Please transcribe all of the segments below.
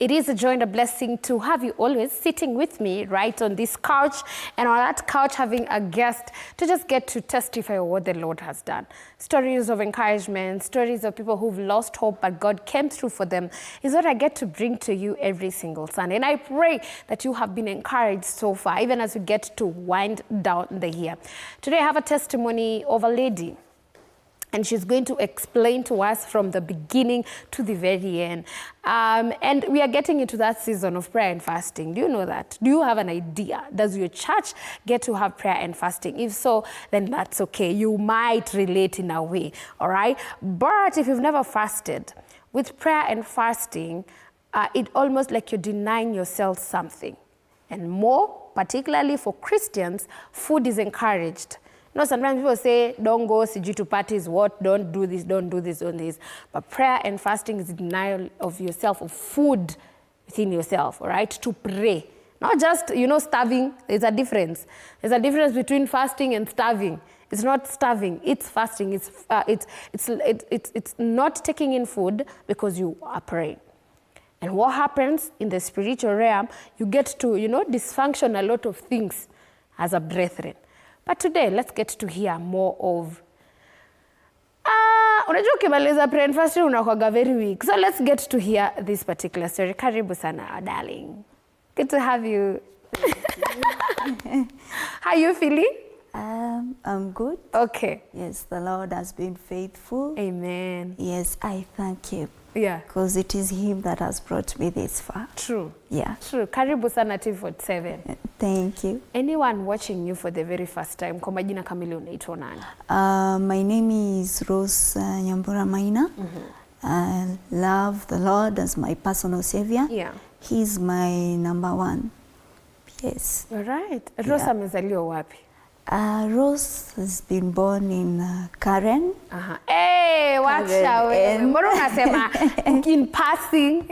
It is a joy and a blessing to have you always sitting with me right on this couch, and on that couch having a guest to just get to testify of what the Lord has done. Stories of encouragement, stories of people who've lost hope but God came through for them is what I get to bring to you every single Sunday. And I pray that you have been encouraged so far, even as we get to wind down the year. Today I have a testimony of a lady, and she's going to explain to us from the beginning to the very end. And we are getting into that season of prayer and fasting. Do you know that? Do you have an idea? Does your church get to have prayer and fasting? If so, then that's okay. You might relate in a way, all right? But if you've never fasted, with prayer and fasting, it almost like you're denying yourself something. And more, particularly for Christians, food is encouraged. You know, sometimes people say, don't go siju to parties, what? Don't do this, don't do this, don't do this. But prayer and fasting is denial of yourself, of food within yourself, all right? To pray. Not just, you know, starving. There's a difference. There's a difference between fasting and starving. It's not starving, it's fasting. It's not taking in food because you are praying. And what happens in the spiritual realm, you get to, you know, dysfunction a lot of things as a brethren. But today, let's get to hear more of, unajua ukimaliza prayer and fasting unakuwaga very weak. So let's get to hear this particular story. Karibu sana, darling. Good to have you. How are you feeling? I'm good. Okay. Yes, the Lord has been faithful. Amen. Yes, I thank Him. Yeah. Because it is Him that has brought me this far. True. Yeah. True. Karibu sana TV47. Thank you. Anyone watching you for the very first time, kwa majina kamili unaitwa nani? My name is Rose Nyambura Maina. I love the Lord as my personal savior. Yeah. He's my number one. Yes. All right. Rose amezaliwa wapi? Rose has been born in Karen. Hey, wacha wewe. Mbona unasema in passing?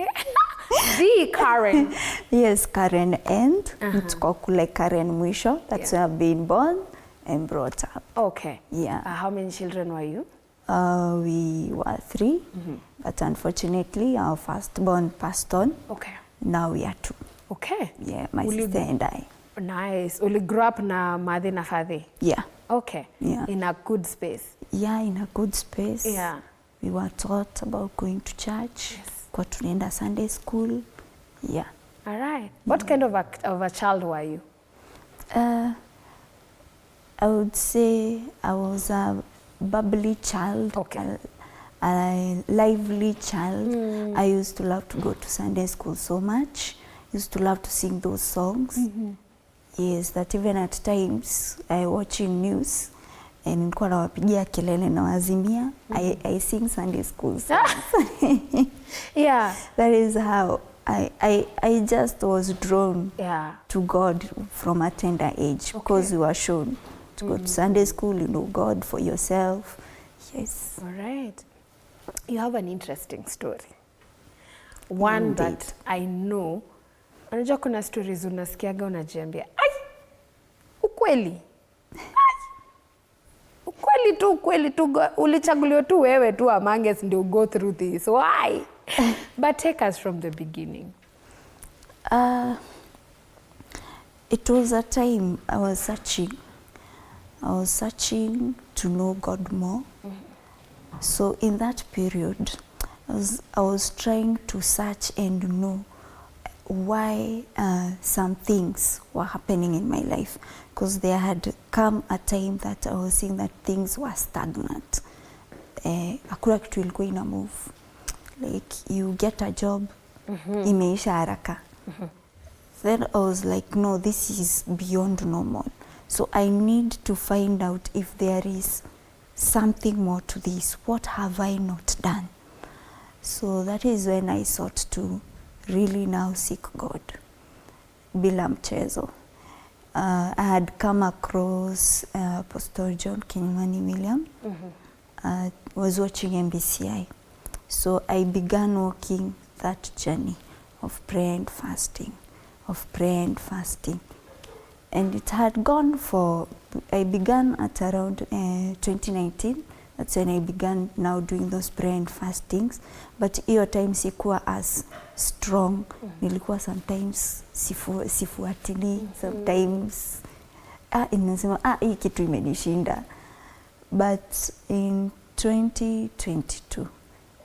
The Karen. Yes, Karen end. Tuko kule Karen mwisho. That's where I've been born and brought up. Okay. Yeah. How many children were you? We were 3. But unfortunately, our firstborn passed on. Okay. Now we are 2. Okay. Yeah, my sister and I. Nice. Will you grow up na mother na father? Yeah. Okay. Yeah. In a good space. Yeah, in a good space. Yeah. We were taught about going to church. Yes. Kwa tunaenda Sunday school. Yeah. All right. What kind of a child were you? I would say I was a bubbly child. Okay. A lively child. I used to love to go to Sunday school so much. Used to love to sing those songs. Yes, that even at times watching news and nilikuwa nawapigia kelele na wazimia. I sing Sunday school songs. Yeah. That is how I just was drawn to God from a tender age, because we were shown to go to Sunday school, you know God for yourself. Yes. All right. You have an interesting story. One Indeed. that I know. Unajua kuna stories unasikiaga unajiambia, ai, ukweli. Ukweli tu, ulichaguliwa tu wewe tu among us ndio go through this. Why? But take us from the beginning. It was a time I was searching. I was searching to know God more. So in that period, I was trying to search and know why some things were happening in my life, because there had come a time that I was seeing that things were stagnant. Hakuna kitu ilikuwa ina move. Like you get a job, imeisha haraka. Then I was like, no, this is beyond normal. So I need to find out if there is something more to this. What have I not done? So that is when I sought to really now seek God. Bila mchezo. I had come across Apostle John Kinyamani William. Was watching MBCI. So I began walking that journey of prayer and fasting. And it had gone for, I began at around 2019. That's when I began now doing those prayer and fastings. But hiyo time sikuwa as strong. Nilikuwa sometimes sifuatili, sometimes inasema hii kitu imenishinda. But in 2022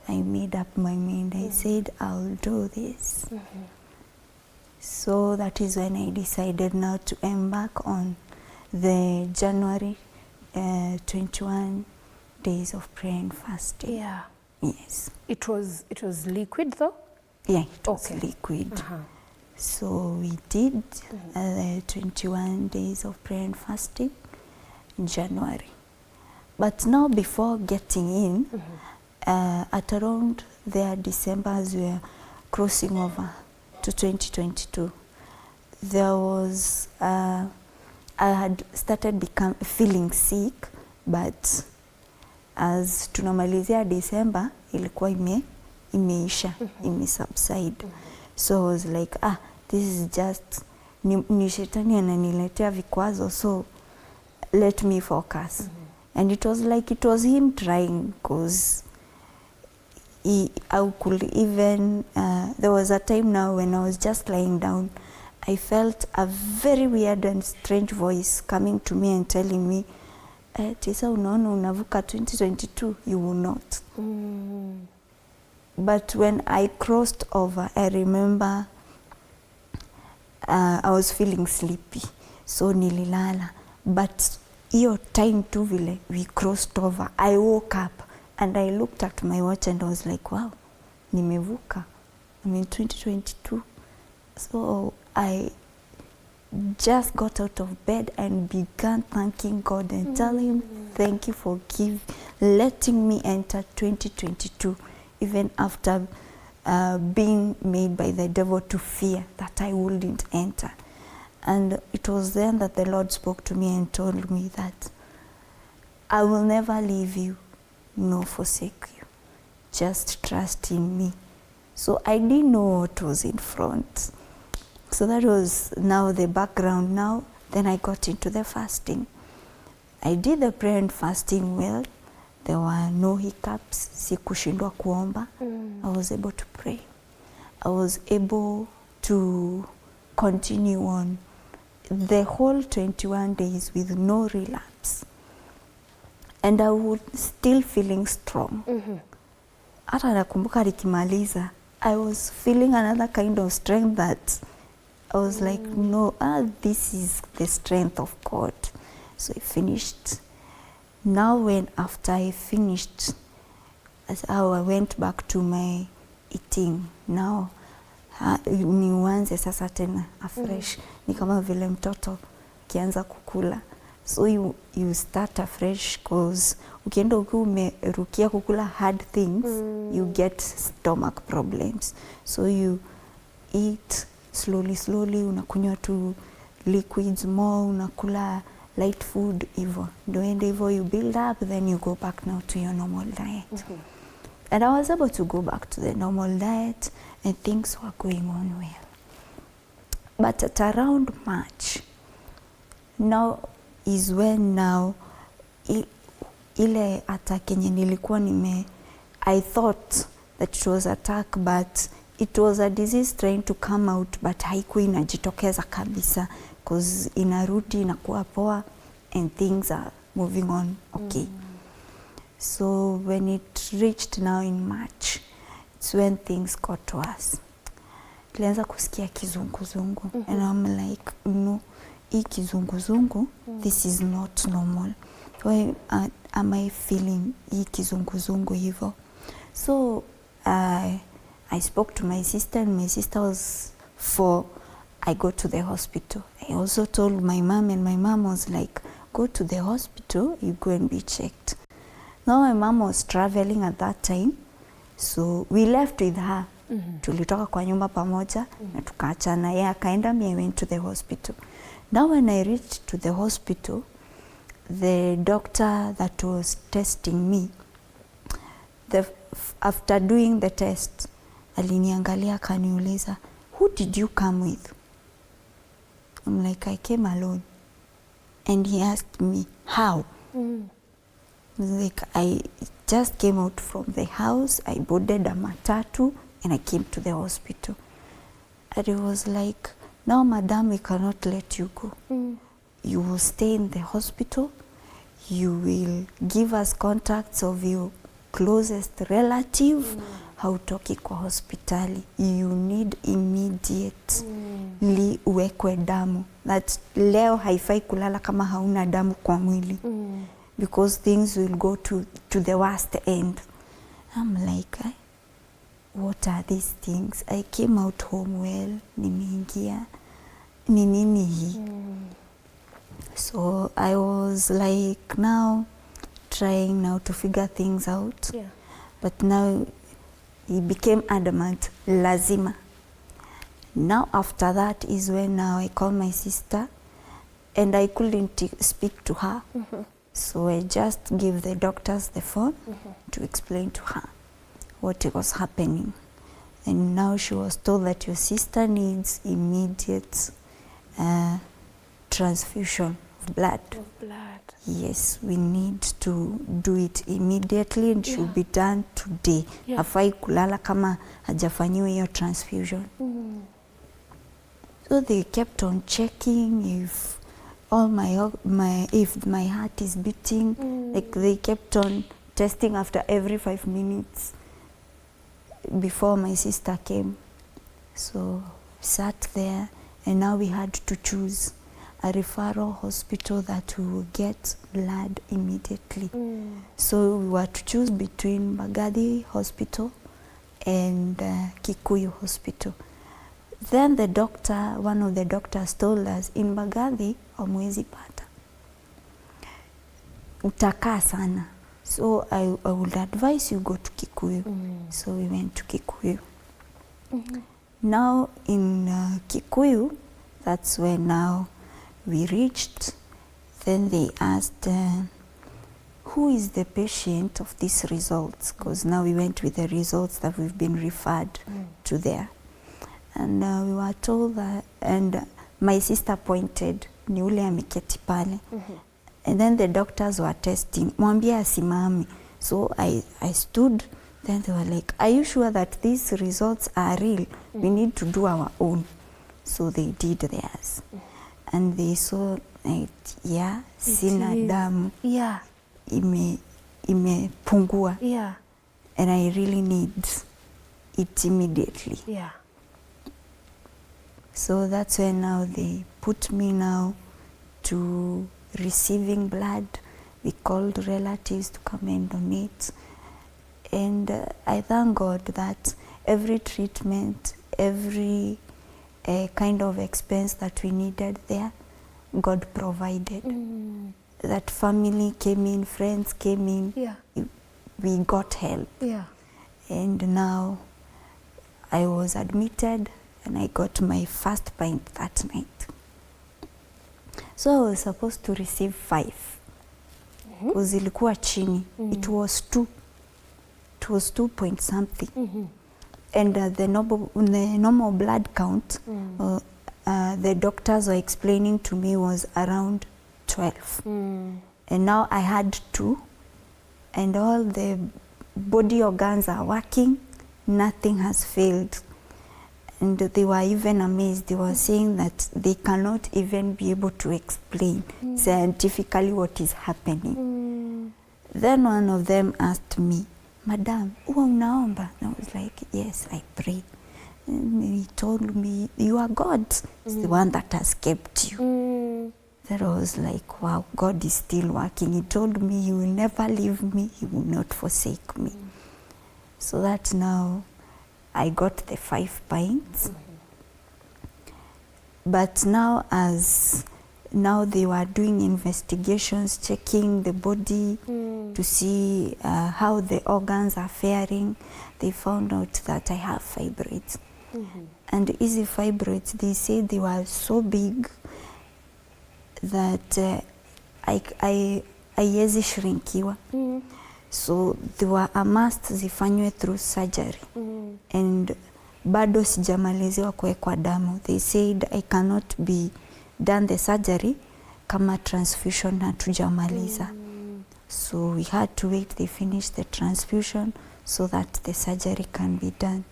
I made up my mind. I said I'll do this. So that is when I decided now to embark on the January 21 days of prayer and fasting. Yeah. Yes. It was liquid though? Yeah, it was liquid. So we did 21 days of prayer and fasting in January. But now before getting in, at around there December, as we were crossing over to 2022, there was, I had started feeling sick, but as tunamalizia December, ilikuwa imeisha, subside. So I was like, this is just, ni shetani ananiletea vikwazo, so let me focus. And it was like, it was him trying, because I could even, there was a time now when I was just lying down, I felt a very weird and strange voice coming to me and telling me, Tisa, unaona unavuka 2022, you will not. But when I crossed over, I remember I was feeling sleepy, so nililala. But hiyo time tu vile we crossed over, I woke up and I looked at my watch and I was like, wow, nimevuka. I'm in 2022. So I just got out of bed and began thanking God and telling him, thank you for letting me enter 2022, even after being made by the devil to fear that I wouldn't enter. And it was then that the Lord spoke to me and told me that I will never leave you nor forsake you. Just trust in me. So I didn't know what was in front. So that was now the background. Now, then I got into the fasting. I did the prayer and fasting well. There were no hiccups. Sikushindwa kuomba. I was able to pray. I was able to continue on the whole 21 days with no relapse. And I was still feeling strong. Hata nakumbuka nikimaliza, I was feeling another kind of strength that I was like, no, this is the strength of God. So I finished. Now when after I finished, I went back to my eating. Now nianze sasa tena afresh. Ni kama vile mtoto kianza kukula. So you start afresh, because ukienda ukiwa umerukia kukula hard things, you get stomach problems. So you eat slowly, unakunywa tu liquids more, unakula light food, hivyo. Ndio ende hivyo, you build up, then you go back now to your normal diet. And I was able to go back to the normal diet and things were going on well. But at around March, now is when now ile attack yenye nilikuwa I thought that it was attack, but it was a disease trying to come out, but haikuwa inajitokeza kabisa, because inarudi inakuwa poa and things are moving on okay. So when it reached now in March, it's when things got worse. Tulianza kusikia kizunguzungu and I'm like, no, hii kizunguzungu, this is not normal. Why am I feeling hii kizunguzungu hivyo? So I spoke to my sister, and my sister was for I go to the hospital. I also told my mom, and my mom was like, go to the hospital, you go and be checked. Now my mom was traveling at that time, so we left with her. Tulitoka kwa nyumba pamoja na tukaachana. Yeye akaenda, I went to the hospital. Now when I reached to the hospital, the doctor that was testing me, after doing the test, aliniangalia akaniuliza, who did you come with? I'm like, I came alone. And he asked me, how? Like I just came out from the house, I boarded a matatu and I came to the hospital. And it was like, now madam, we cannot let you go. You will stay in the hospital. You will give us contacts of your closest relative. Hautoki kwa hospitali. You need immediately uwekwe damu. That leo haifai kulala kama hauna damu kwa mwili. Because things will go to the worst end. I'm like, what are these things? I came out home well, nimeingia, ni nini hii? So I was like now trying now to figure things out. Yeah. But now he became adamant, lazima. Now after that is when now I called my sister and I couldn't speak to her. So I just gave the doctors the phone to explain to her what was happening. And now she was told that your sister needs immediate transfusion of blood. Yes, we need to do it immediately and should be done today. Hafai kulala kama hajafanyiwa hiyo transfusion. So they kept on checking if if my heart is beating. Like they kept on testing after every 5 minutes before my sister came. So sat there and now we had to choose a referral hospital that will get blood immediately. So we were to choose between Mbagathi Hospital and Kikuyu Hospital. Then the doctor, one of the doctors told us, in Mbagathi, hamwezi pata. Utakaa sana. So I would advise you go to Kikuyu. So we went to Kikuyu. Now in Kikuyu, that's where now we reached. Then they asked, who is the patient of these results? Because now we went with the results that we've been referred to there. And we were told that, and my sister pointed, ni ule ameketi pale. And then the doctors were testing, mwambie asimame. So I stood, then they were like, are you sure that these results are real? We need to do our own. So they did theirs. And they saw, yeah, sina damu. Yeah. Imepungua. Yeah. And I really need it immediately. Yeah. So that's when now they put me now to receiving blood. We called relatives to come and donate. And I thank God that every treatment, every kind of expense that we needed there, God provided. That family came in, friends came in. Yeah. We got help. Yeah. And now I was admitted and I got my first pint that night. So I was supposed to receive 5. Because ilikuwa chini. It was 2. It was 2 point something. And the normal blood count, the doctors were explaining to me was around 12. And now I had 2. And all the body organs are working. Nothing has failed. And they were even amazed. They were saying that they cannot even be able to explain scientifically what is happening. Then one of them asked me, Madam, huwa unaomba? And I was like, yes, I pray. And he told me, you are God. It's the one that has kept you. Then I was like, wow, God is still working. He told me, he will never leave me. He will not forsake me. So that now I got the 5 pints. But now now they were doing investigations, checking the body to see how the organs are faring. They found out that I have fibroids. And easy fibroids, they said they were so big that haiwezi shrinkiwa. So they were a must zifanywe through surgery. And bado sijamaliziwa kuwekwa damu. They said I cannot be done the surgery kama transfusion hatujamaliza. So we had to wait they finish the transfusion so that the surgery can be done.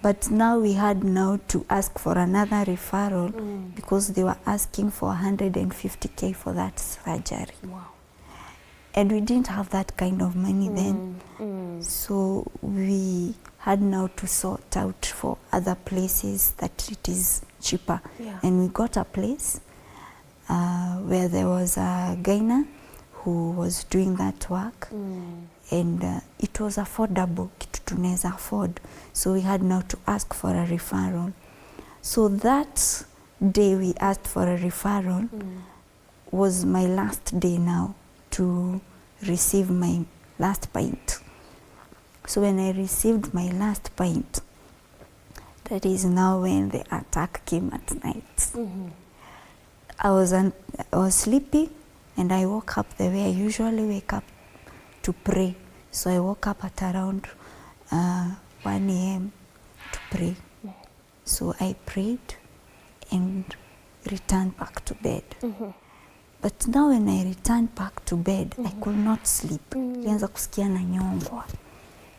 But now we had now to ask for another referral because they were asking for 150K for that surgery. Wow. And we didn't have that kind of money then. So we had now to sort out for other places that it is cheaper. Yeah. And we got a place where there was a gyna who was doing that work. And it was affordable, kitu tunaweza afford. So we had now to ask for a referral. So that day we asked for a referral was my last day now to receive my last pint. So when I received my last pint, that is now when the attack came at night. I was sleepy and I woke up the way I usually wake up to pray. So I woke up at around 1 a.m. to pray. So I prayed and returned back to bed. But now when I returned back to bed, I could not sleep. Nilianza kusikia na nyongwa.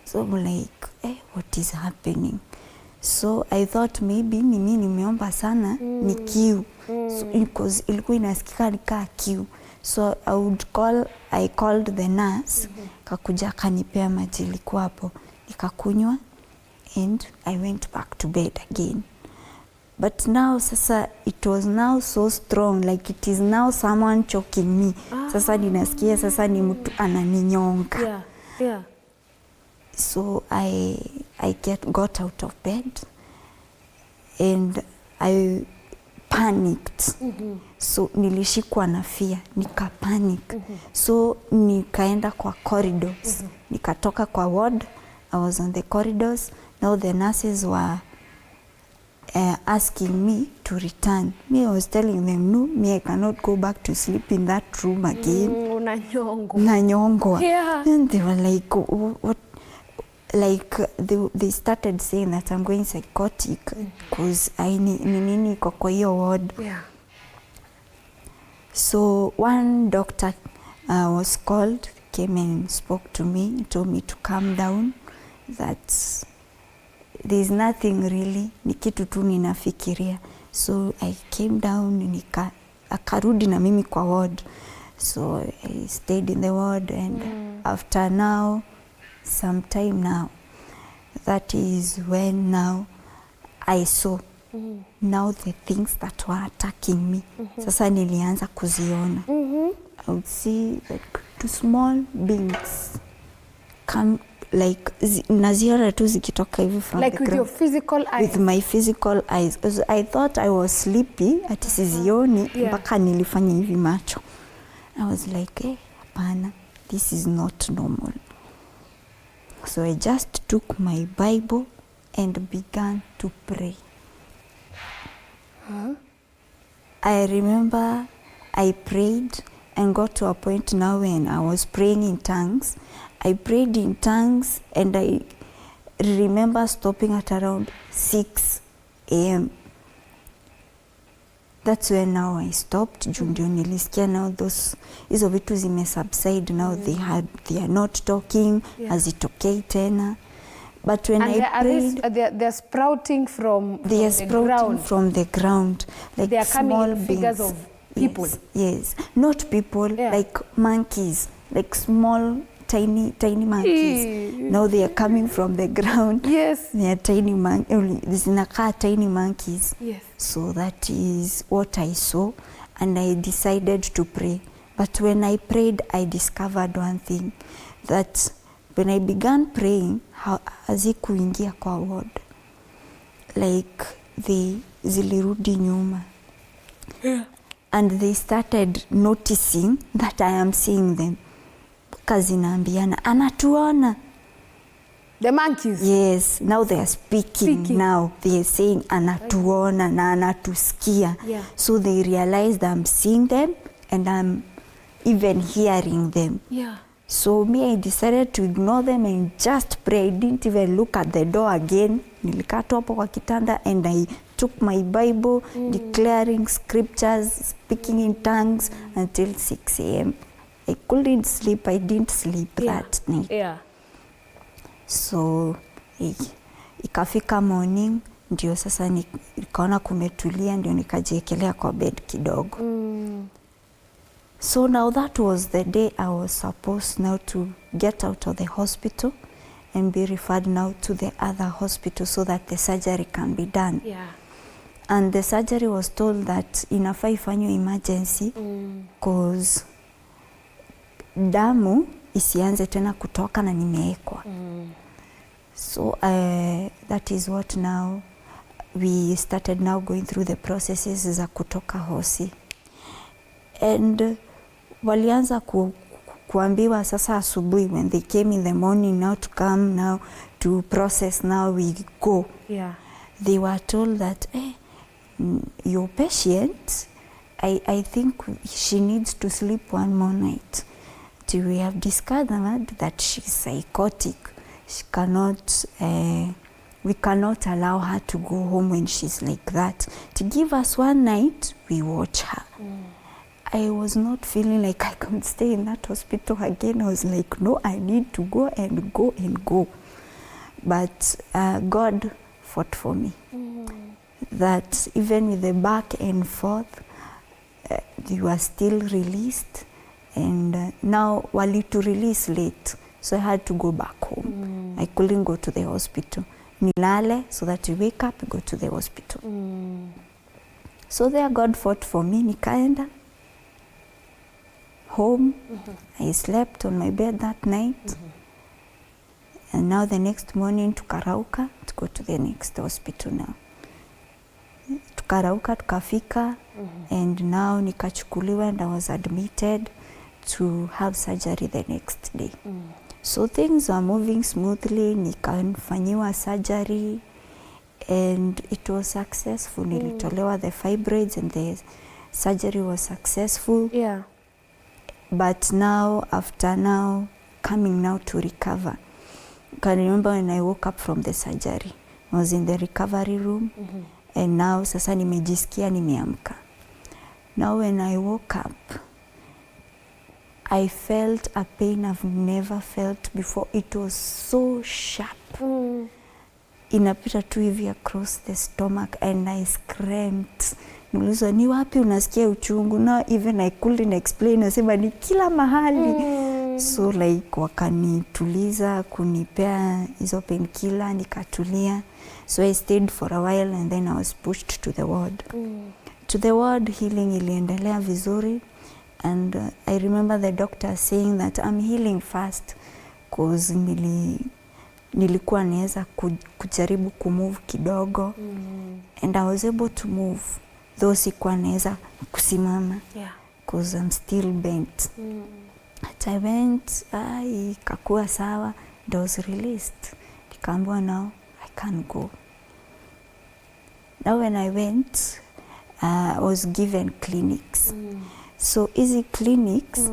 So I'm like, what is happening? So I thought maybe mimi nimeomba sana ni kiu. So because ilikuwa inasikika nikaa kiu. So I called the nurse, kakuja kanipea maji ilikuwa hapo. Nikakunywa and I went back to bed again. But now sasa it was now so strong, like it is now someone choking me. Sasa ninasikia sasa ni mtu ananinyonga. Yeah, yeah. So I got out of bed and I panicked. So nilishikwa na fear, nika panic. So nikaenda kwa corridors. Nikatoka kwa ward, I was on the corridors. Now the nurses were asking me to return. Me, I was telling them, no, me, I cannot go back to sleep in that room again. Nanyongwa. Yeah. And they were like, what? Like they started saying that I'm going psychotic because I nini kwa hiyo ward. Yeah. So one doctor was called, came and spoke to me, told me to calm down, that there's nothing really, ni kitu tu ninafikiria. So I came down, akarudi na mimi kwa ward. So I stayed in the ward and after now, some time now, that is when now I saw now the things that were attacking me. Sasa nilianza kuziona. I would see like two small beings come, like naziona tu zikitoka hivi from like the with ground. your physical eyes? With my physical eyes. Because I thought I was sleepy, ati sizioni, mpaka nilifanya hivi macho. I was like, hapana, this is not normal. So I just took my Bible and began to pray. I remember I prayed and got to a point now when I was praying in tongues. I prayed in tongues and I remember stopping at around 6 a.m. That's when now I stopped. Ndio nilisikia now hizo vitu zime subside now. They are not talking, hazitokei tena. But when I prayed, they're sprouting from the ground. Like they are small coming in figures of people. Yes. Not people, like monkeys, like small tiny monkeys. Now they are coming from the ground. Yes. They are tiny monkeys. Zinakaa tiny monkeys. Yes. So that is what I saw and I decided to pray. But when I prayed, I discovered one thing, that when I began praying, hazikuingia kwa ward. Like zilirudi nyuma. Yeah. And they started noticing that I am seeing them. Kazinaambiana, anatuona. The monkeys? Yes, now they are speaking. Now they are saying anatuona na anatusikia. Yeah. So they realized I'm seeing them and I'm even hearing them. Yeah. So me, I decided to ignore them and just pray. I didn't even look at the door again. Nilikaa tu hapo kwa kitanda and I took my Bible, declaring scriptures, speaking in tongues until 6 a.m. I couldn't sleep. I didn't sleep that night. Yeah. So ikafika morning ndio sasa nikaona kumetulia, ndio nikajiekelea kwa bed kidogo. So now that was the day I was supposed now to get out of the hospital and be referred now to the other hospital so that the surgery can be done. Yeah. And the surgery was told that inafaa ifanywe emergency cause damu isianze tena kutoka na nimeekwa. So that is what now we started now going through the processes za kutoka hosi. And walianza kuambiwa sasa asubuhi when they came in the morning now to come now to process now we go. Yeah. They were told that your patient, I think she needs to sleep one more night. We have discovered that she's psychotic. She cannot, we cannot allow her to go home when she's like that. To give us one night, we watch her. I was not feeling like I could stay in that hospital again. I was like, no, I need to go and go and go. But God fought for me. That even with the back and forth, you are still released. And now wali to release late, so I had to go back home. I couldn't go to the hospital. Nilale so that you wake up and go to the hospital. So there God fought for me. Nikaenda home. I slept on my bed that night. And now the next morning tukarauka to go to the next hospital now. Tukarauka tukafika and now nikachukuliwa and I was admitted to have surgery the next day. So things are moving smoothly. Nikafanyiwa surgery and it was successful. Nilitolewa the fibroids and the surgery was successful. Yeah. But now, after now, coming now to recover. I can remember when I woke up from the surgery. I was in the recovery room and now sasa nimejisikia nimeamka. Now when I woke up, I felt a pain I've never felt before. It was so sharp. Inapita tu hivi across the stomach and I screamed. Niliulizwa ni wapi unasikia uchungu? Now even I couldn't explain. Nasema ni kila mahali. So like wakanituliza, kunipea hizo painkiller, nikatulia. So I stayed for a while and then I was pushed to the ward. To the ward, healing iliendelea vizuri. And I remember the doctor saying that I'm healing fast because nilikuwa naweza kujaribu kumove kidogo. And I was able to move, though sikuwa naweza kusimama because I'm still bent. But I went, ikakuwa sawa, and I was released. Nikaambiwa now I can go. Now when I went, I was given clinics. So easy clinics,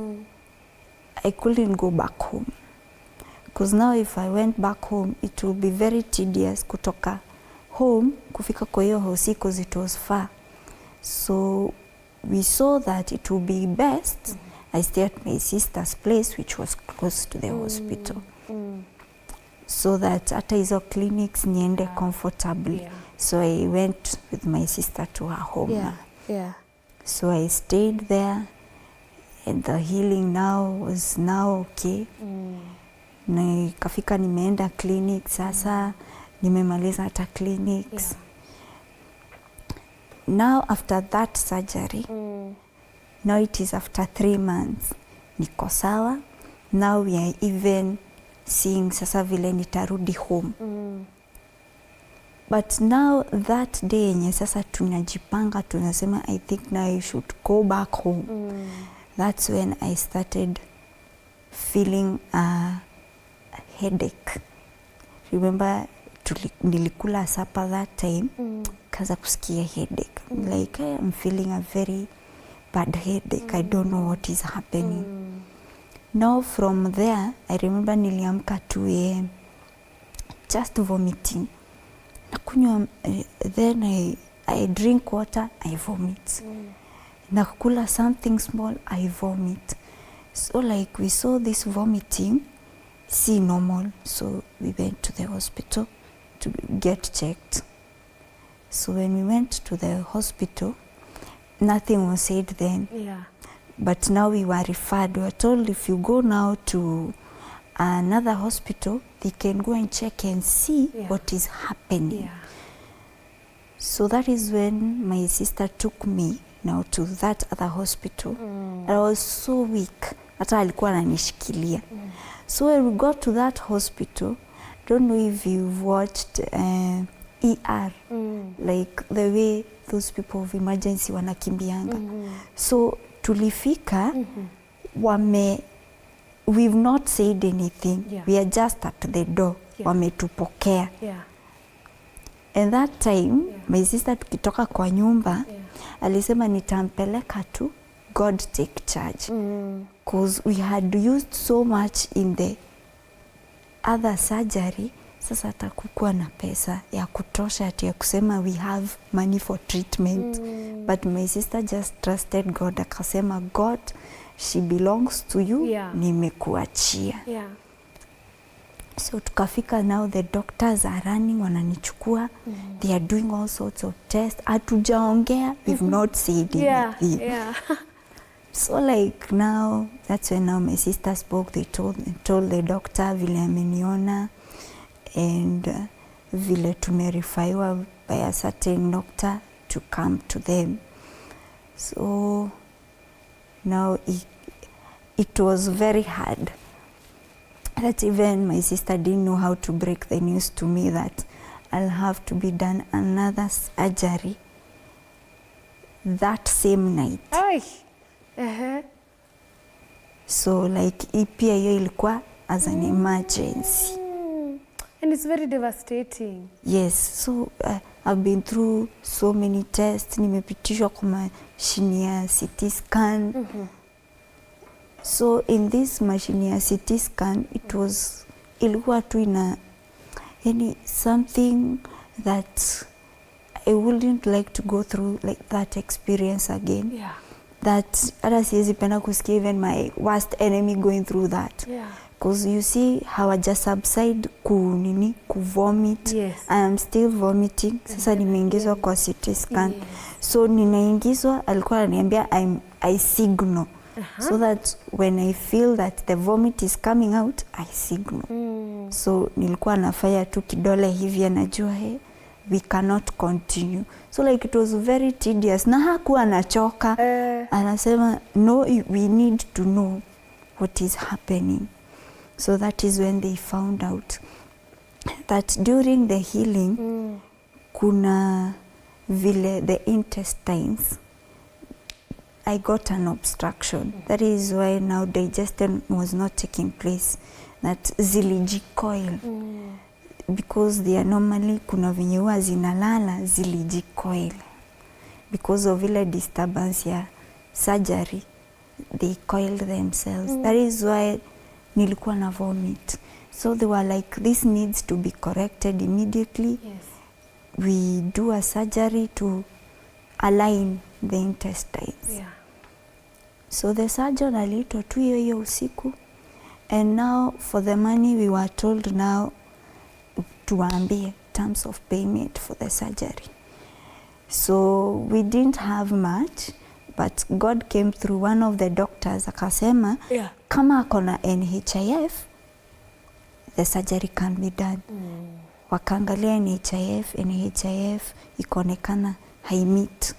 I couldn't go back home. Because now if I went back home, it will be very tedious kutoka home, kufika kwa hiyo hosi because it was far. So we saw that it would be best I stay at my sister's place, which was close to the hospital. So that hata hizo clinics niende comfortably. So I went with my sister to her home. So I stayed there and the healing now was now okay. Nikafika nimeenda clinic sasa, nimemaliza hata clinics. Now after that surgery, now it is after 3 months, niko sawa. Now we are even seeing sasa vile nitarudi home. But now that day yenye sasa tunajipanga, tunasema I think now I should go back home. That's when I started feeling a headache. Remember nilikula supper that time, kaza kusikia headache. Like I'm feeling a very bad headache. I don't know what is happening. Now from there, I remember niliamka 2 a.m. just vomiting. Nakunywa, then I drink water, I vomit. Nakula something small, I vomit. So like we saw this vomiting, see normal. So we went to the hospital to get checked. So when we went to the hospital, nothing was said then. Yeah. But now we were referred. We were told if you go now to another hospital, they can go and check and see what is happening. Yeah. So that is when my sister took me now to that other hospital. I was so weak. Hata alikuwa ananishikilia. So when we got to that hospital, I don't know if you've watched ER, like the way those people of emergency wanakimbianga. So tulifika, we've not said anything. We are just at the door. Wametupokea. And that time, my sister tukitoka kwa nyumba, alisema nitampeleka tu, God take charge. Because we had used so much in the other surgery, sasa atakukuwa na pesa ya kutosha ati ya kusema we have money for treatment. But my sister just trusted God, akasema God, she belongs to you, nimekuachia. So tukafika, now the doctors are running, wananichukua, they are doing all sorts of tests. Hatujaongea, we've not said anything. So like now, that's when now my sister spoke. They told the doctor vile ameniona and vile tumerifaiwa by a certain doctor to come to them. So now it was very hard. That even my sister didn't know how to break the news to me that I'll have to be done another surgery that same night. So like pia hiyo ilikuwa as an emergency. And it's very devastating. Yes, so I've been through so many tests. Nimepitishwa kwa mashini ya CT scan. So in this machine ya CT scan, ilikuwa tu ina something that I wouldn't like to go through like that experience again. That hata siwezi penda kusikia even my worst enemy going through that. Because you see hawaja subside kuvomit. I am still vomiting. Sasa nimeingizwa kwa CT scan. So ninaingizwa, alikuwa ananiambia I signal. So that when I feel that the vomit is coming out, I signal. So nilikuwa nafanya tu kidole hivi, anajua we cannot continue. So like it was very tedious. Na hakuwa anachoka. Anasema no, we need to know what is happening. So that is when they found out that during the healing, kuna vile the intestines, I got an obstruction. That is why now digestion was not taking place. That zilijikoil. Because they are normally kuna venye huwa zinalala zilijikoil. Because of ile disturbance ya surgery, they coiled themselves. That is why nilikuwa na vomit. So they were like, this needs to be corrected immediately. We do a surgery to align the intestines. So the surgeon aliitwa tu hiyo usiku. And now for the money we were told now tuambie terms of payment for the surgery. So we didn't have much, but God came through. One of the doctors akasema kama akona NHIF, the surgery can be done. Wakaangalia NHIF ikaonekana haimit.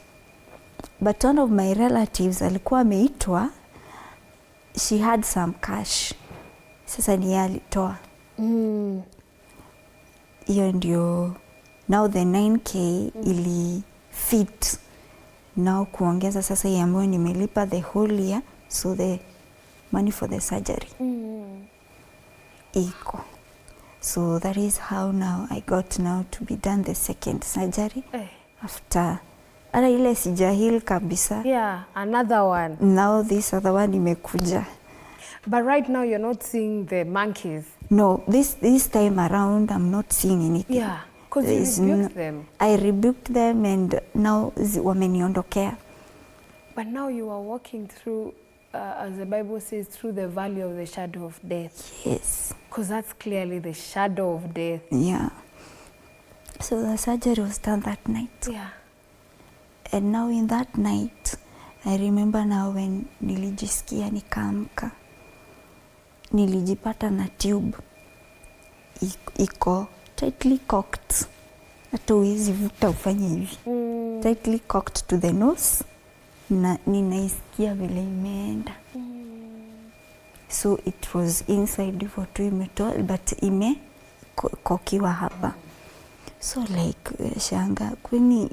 But one of my relatives alikuwa ameitwa, she had some cash. Sasa ni alitoa. Hiyo ndio now the 9K ili fit. Now kuongeza sasa ya ambayo nimelipa the whole year, so the money for the surgery iko. So that is how now I got now to be done the second surgery after ara ile sijahil kabisa. Another one. Now this other one imekuja. But right now you're not seeing the monkeys. No, this time around I'm not seeing anything. Because you rebuked them. I rebuked them and now wameniondokea. But now you are walking through as the Bible says, through the valley of the shadow of death. Yes. Because that's clearly the shadow of death. Yeah. So the surgery was done that night. Yeah. And now in that night, I remember now when nilijisikia nikaamka, nilijipata na tube iko tightly cocked. Hata huwezi vuta ufanye hivi. Tightly cocked to the nose. Na ninaisikia vile imeenda. So it was inside hivyo tu imetoa, but kokiwa hapa. So like shanga, kwani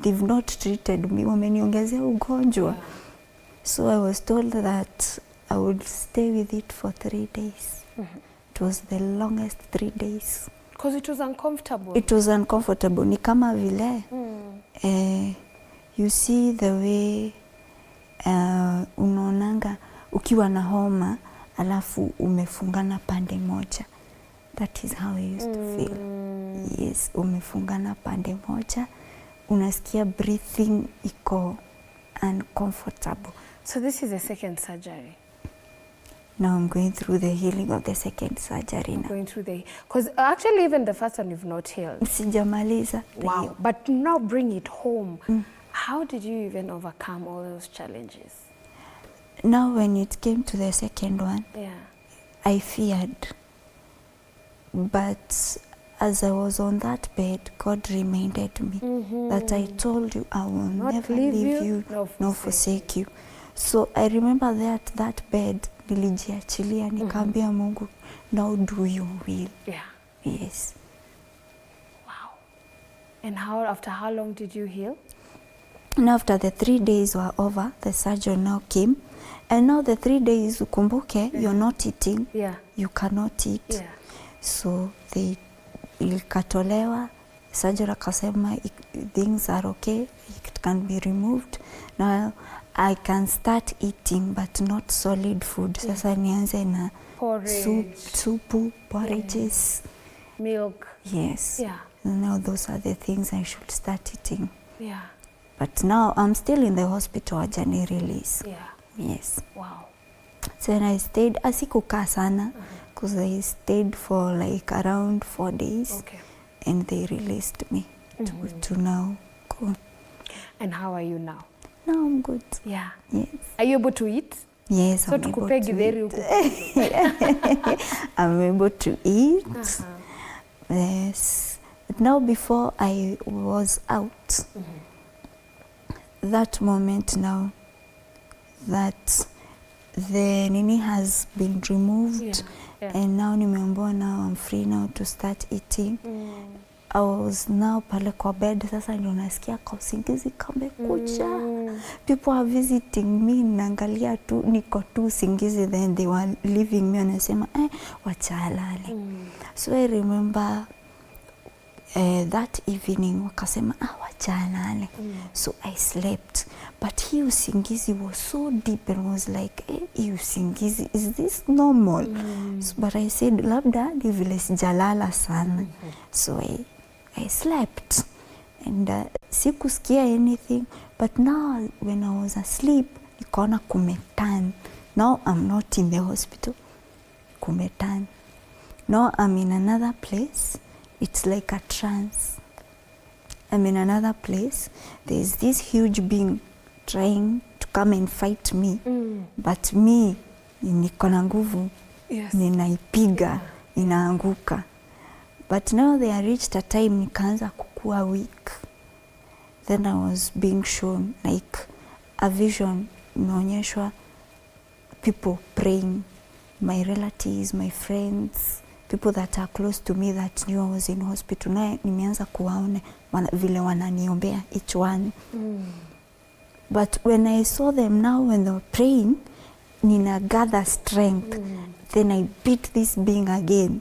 they've not treated me, wameniongezea ugonjwa. So I was told that I would stay with it for 3 days. It was the longest 3 days. Because it was uncomfortable. It was uncomfortable. Ni kama vile, you see the way unaonanga ukiwa na homa alafu umefungana pande moja. That is how I used to feel. Yes, umefungana pande moja. Unasikia breathing iko uncomfortable. So this is the second surgery. Now I'm going through the healing of the second surgery now. Going through the, because actually even the first one you've not healed. Sijamaliza. Wow. But now bring it home. How did you even overcome all those challenges? Now when it came to the second one, I feared. But as I was on that bed, God reminded me that I told you I will never leave you nor forsake you. So I remember that bed, nilijiachilia nikaambia Mungu, now do your will. Yeah. Yes. Wow. And after how long did you heal? And after the 3 days were over, the surgeon now came. And now the 3 days, ukumbuke, you're not eating. Yeah. You cannot eat. Yeah. So they ilikatolewa, surgeon akasema things are okay, it can be removed. Now I can start eating but not solid food. Sasa nianze na soup, porridges, milk. Yes. Yeah. Now those are the things I should start eating. Yeah. But now I'm still in the hospital, ajani release. Yeah. Yes. Wow. So when I stayed, asikukaa sana, because I stayed for like around 4 days. Okay. And they released me to now go. And how are you now? Now I'm good. Yeah. Yes. Are you able to eat? Yes, so I'm able to eat. I'm able to eat. Yes. But now before I was out, that moment now, that the nini has been removed, and now nimeambiwa now I'm free now to start eating. I was now pale kwa bed, sasa ndio nasikia kwa usingizi kamekuja. People are visiting me, naangalia tu niko tu usingizi, then they were leaving me, wanasema wachalale. So I remember that evening wakasema wachalale. So I slept, but hii usingizi was so deep and was like hii usingizi, is this normal? So, but I said labda ni vile sijalala sana. So I slept and sikusikia anything, but now when I was asleep nikaona kumetan. Now I'm not in the hospital, kumetan. Now I'm in another place. It's like a trance. I'm in another place. There's this huge being trying to come and fight me. But me, niko na nguvu, ninaipiga, inaanguka. But now they reached a time nikaanza kukua weak. Then I was being shown like a vision, inaonyeshwa people praying, my relatives, my friends, people that are close to me that knew I was in hospital. Na nimeanza kuwaona vile wananiombea each one. But when I saw them now when they were praying, nina gather strength. Then I beat this being again.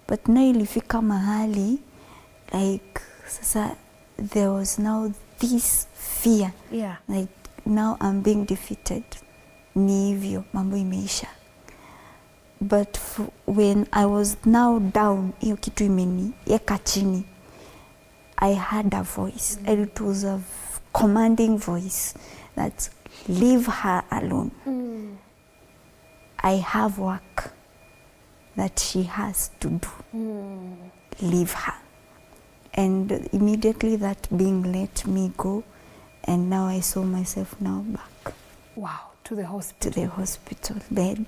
But now ilifika mahali, like sasa there was now this fear. Like now I'm being defeated. Ni hivyo, mambo imeisha. But when I was now down, hiyo kitu imeniweka chini, I heard a voice, and it was a commanding voice that leave her alone. I have work that she has to do. Leave her. And immediately that being let me go, and now I saw myself now back. Wow, to the hospital. To the hospital bed.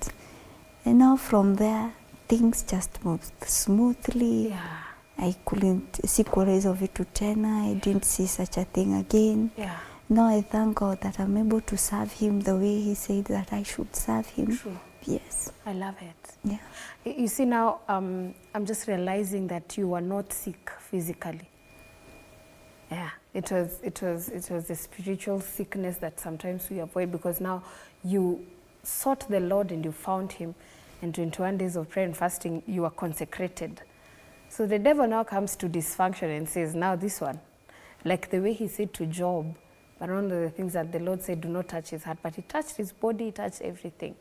And now from there, things just moved smoothly. Yeah. I couldn't sikuweza vitu tena. I didn't see such a thing again. Yeah. Now I thank God that I'm able to serve him the way he said that I should serve him. True. Yes. I love it. Yeah. You see now, I'm just realizing that you were not sick physically. Yeah, it was a spiritual sickness that sometimes we avoid, because now you sought the Lord and you found him, and 21 days of prayer and fasting, you are consecrated. So the devil now comes to dysfunction and says, now this one, like the way he said to Job, but one of the things that the Lord said, do not touch his heart, but he touched his body, he touched everything.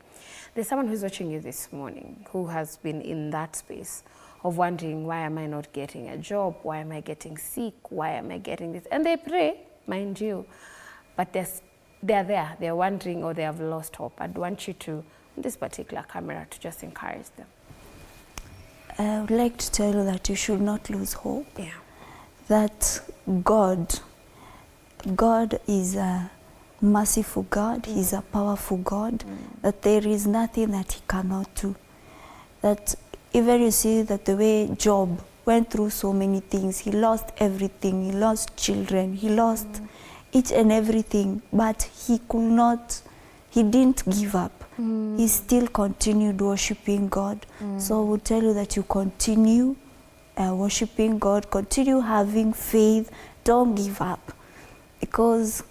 There's someone who's watching you this morning who has been in that space of wondering, why am I not getting a job? Why am I getting sick? Why am I getting this? And they pray, mind you, but they're there, they're wondering, or they have lost hope. I'd want you to, on this particular camera, to just encourage them. I would like to tell you that you should not lose hope. Yeah. That God is a merciful God, he's a powerful God, that there is nothing that he cannot do. That even you see that the way Job went through so many things, he lost everything, he lost children, he lost each and everything, but he didn't give up. He still continued worshiping God. So I would tell you that you continue worshiping God, continue having faith, don't give up. Because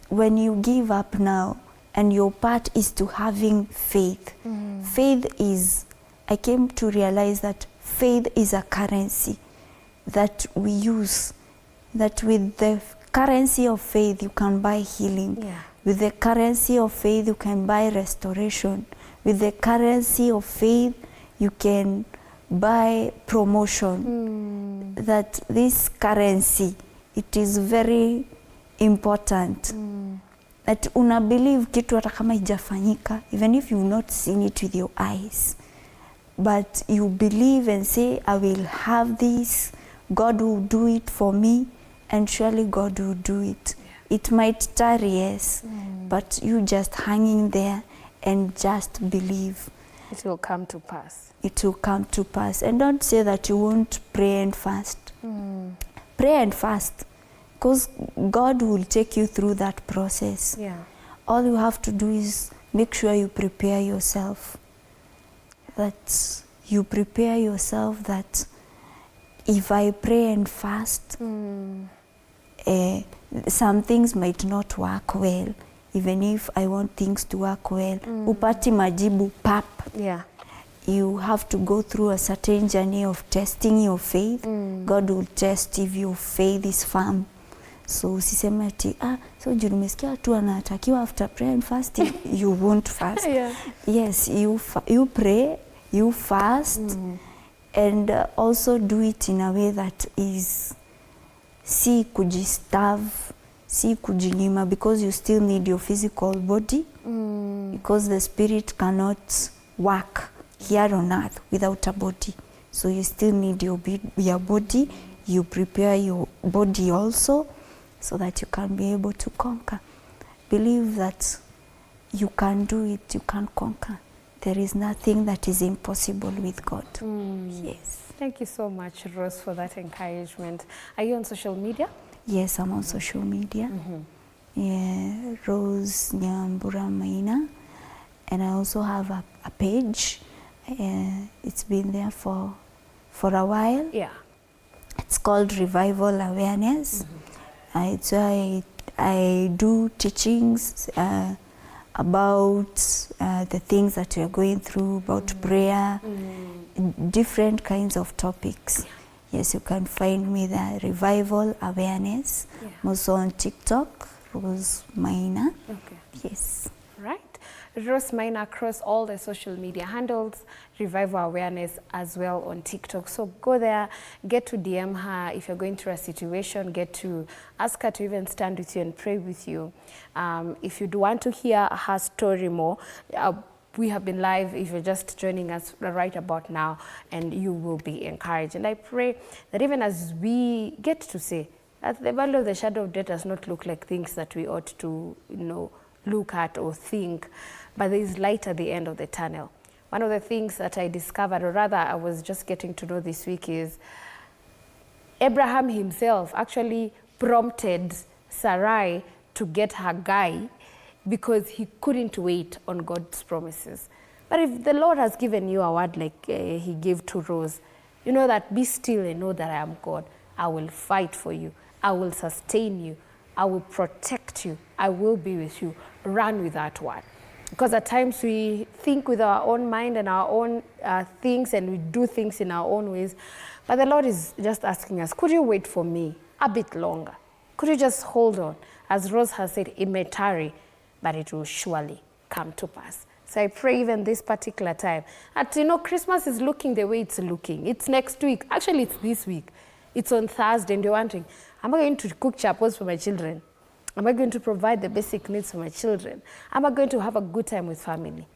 when you give up now, and your part is to having faith, faith is, I came to realize that faith is a currency that we use, that with the currency of faith you can buy healing. Yeah. With the currency of faith you can buy restoration. With the currency of faith you can buy promotion. That this currency, it is very important. That una believe kitu hata kama haijafanyika, even if you've not seen it with your eyes, but you believe and say, I will have this, God will do it for me, and surely God will do it. Yeah. It might tarry, yes, but you just hanging there and just believe. It will come to pass. It will come to pass. And don't say that you won't pray and fast. Pray and fast, because God will take you through that process. Yeah. All you have to do is make sure you prepare yourself. That you prepare yourself that if I pray and fast, some things might not work well. Even if I want things to work well, upati majibu pap. Yeah. You have to go through a certain journey of testing your faith. God will test if your faith is firm. So usiseme ati, so juu nimesikia tu anatakiwa after prayer and fasting, you won't fast. Yeah. Yes, you pray, you fast, and also do it in a way that is si kujistarve, si kujinyima, because you still need your physical body, because the spirit cannot work here on earth without a body. So you still need your body. You prepare your body also, so that you can be able to conquer. Believe that you can do it, you can conquer. There is nothing that is impossible with God. Yes. Thank you so much, Rose, for that encouragement. Are you on social media? Yes, I'm on social media. Yeah, Rose Nyambura Maina. And I also have a page. It's been there for a while. Yeah. It's called Revival Awareness. It's where I do teachings about the things that we are going through, about prayer, different kinds of topics. Yes, you can find me there, Revival Awareness. I'm also on TikTok, Rose Maina. Okay. Yes. Right. Rose Maina across all the social media handles, Revival Awareness as well on TikTok. So go there, get to DM her if you're going through a situation, get to ask her to even stand with you and pray with you. If you do want to hear her story more, we have been live, if you're just joining us right about now, and you will be encouraged. And I pray that even as we get to say that the valley of the shadow of death does not look like things that we ought to, look at or think, but there is light at the end of the tunnel. One of the things that I discovered, or rather I was just getting to know this week, is Abraham himself actually prompted Sarai to get her guy because he couldn't wait on God's promises. But if the Lord has given you a word like he gave to Rose, you know that be still and know that I am God. I will fight for you. I will sustain you. I will protect you. I will be with you. Run with that word. Because at times we think with our own mind and our own things, and we do things in our own ways. But the Lord is just asking us, could you wait for me a bit longer? Could you just hold on? As Rose has said, it may tarry, but it will surely come to pass. So I pray even this particular time that, Christmas is looking the way it's looking. It's next week. Actually, it's this week. It's on Thursday, and you're wondering, am I going to cook chapels for my children? Am I going to provide the basic needs for my children? Am I going to have a good time with family?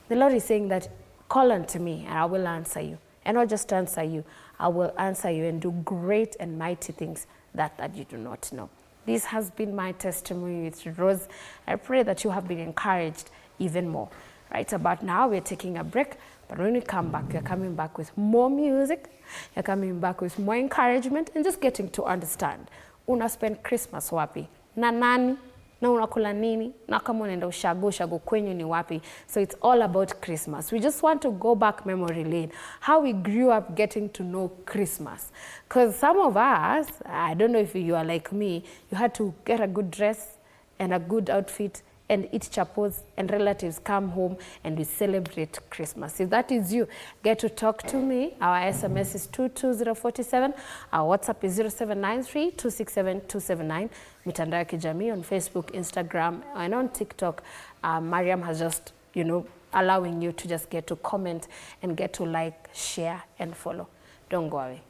The Lord is saying that, call unto me, and I will answer you. And not just answer you, I will answer you and do great and mighty things that you do not know. This has been my testimony with Rose. I pray that you have been encouraged even more. Right about now, we're taking a break, but when we come back, we're coming back with more music, you're coming back with more encouragement, and just getting to understand, una spend Christmas wapi? Na nani? Na unakula nini? Na kama unaenda ushago kwenyu ni wapi? So it's all about Christmas. We just want to go back memory lane, how we grew up getting to know Christmas. Because some of us, I don't know if you are like me, you had to get a good dress and a good outfit and eat chapels, and relatives come home and we celebrate Christmas. If that is you, get to talk to me. Our SMS is 22047. Our WhatsApp is 0793-267-279. Mitandao ya kijamii on Facebook, Instagram, and on TikTok. Mariam has just, allowing you to just get to comment and get to like, share, and follow. Don't go away.